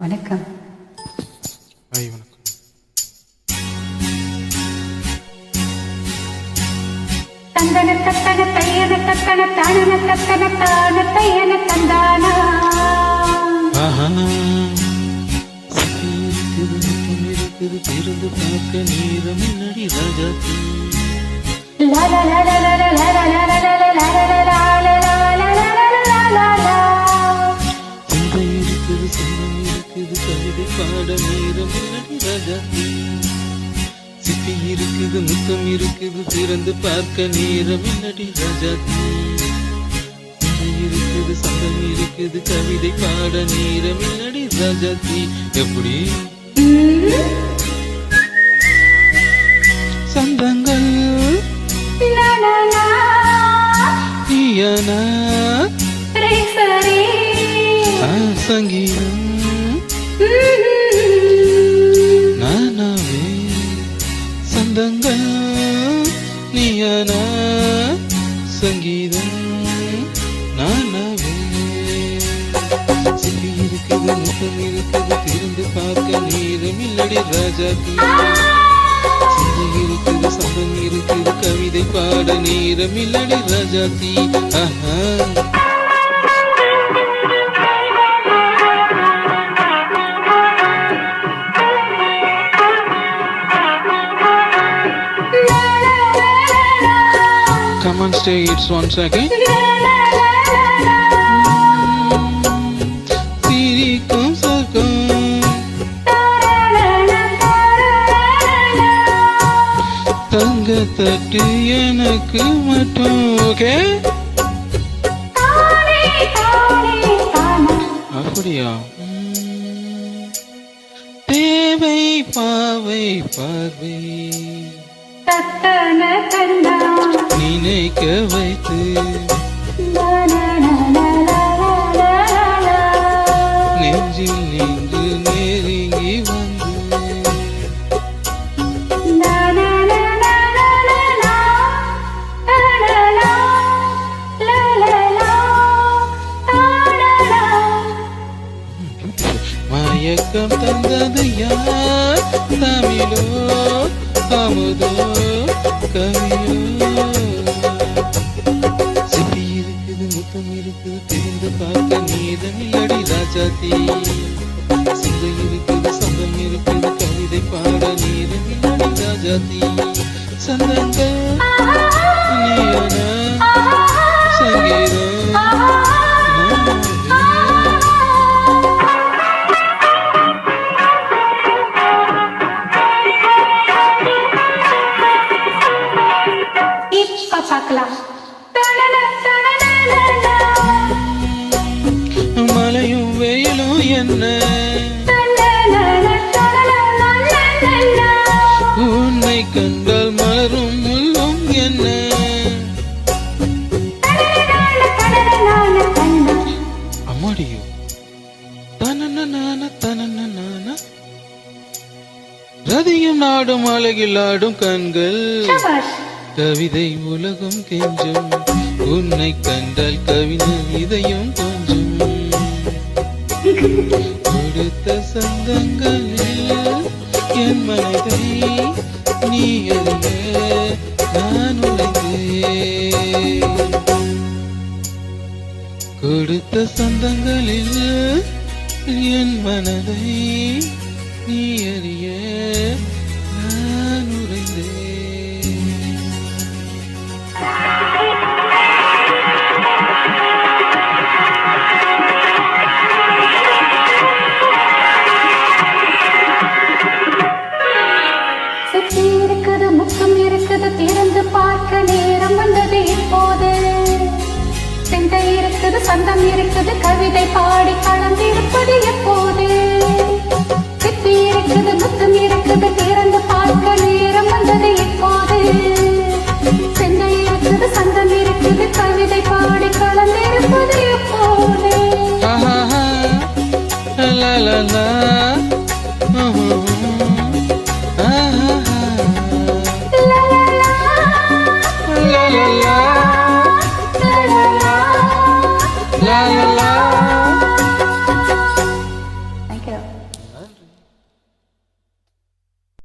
வணக்கம். வணக்கம். தந்தன தத்தன தையன தத்தன தானன தத்தன தான தையன தந்தானா இருக்குது திருந்து பார்க்க நேரம் நடி ராஜாத்தி கவிதை பாட நேரம் நடி ராஜாத்தி சிப்பி இருக்குது முத்தம் இருக்குது திறந்து பார்க்க நேரம் நடி ராஜாத்தி இருக்குது சந்தம் இருக்குது கவிதை பாட நேரம் நடி ராஜாத்தி எப்படி சந்தங்கள் சங்கீதம் நானாவே சந்தங்கள் நீயானா சங்கீதம் நானாவே சிப்பி இருக்குது முத்தம் இருக்குது திருந்து பார்க்க நேரம் இல்லடி ராஜாத்தி இருக்குது சந்தம் இருக்குது கவிதை பாட நேரம் இல்லடி Rajathi Come on, stay. It's 1 second. சிரிக்கும் சொர்க்கம் தங்க தட்டு எனக்கு மட்டும் ஓகே அப்படியா தேவை பாவை பார்வை நினைக்க வைத்து நெஞ்சில் நின்று நெருங்கி வந்து மயக்கம் தந்தது யார் தமிழோ அமுதோ கவியோ சிப்பி இருக்குது முத்தம் இருக்குது தெரிந்து பார்க்க நீதம் இல்லடி ராஜாத்தி சிந்தை இருக்குது சந்தம் இருக்குது கவிதை பாட நீதம் இல்லடி ராஜாத்தி சந்தங்கள் நீயான சங்கீதம் மழையும் வெயிலும் என்ன உன்னை கண்டால் மலரும் முள்ளும் என்ன அம்மாடியோ தனன ரதியும் நாடும் அழகில் ஆடும் கண்கள் கவிதை உலகம் கெஞ்சும் உன்னை கண்டால் கவிதை இதயம் கொஞ்சம் கொடுத்த சந்தங்களில் என் மனதை நீ அறிய நான் உழைந்தேன் கொடுத்த சந்தங்களில் என் மனதை நீ அறிய நான் உழைந்தேன் இருக்குது முத்தம் இருக்குது திறந்து பார்க்க நேரம் வந்தது இப்போது சிந்தை இருக்குது சந்தம் இருக்குது கவிதை பாடி கலந்திருப்பது எப்போது சிப்பி இருக்குது முத்தம் இருக்குது திறந்து பார்க்க நேரம் வந்தது இப்போது சிந்தை இருக்குது சந்தம் இருக்குது கவிதை பாடி கலந்திருப்பது எப்போது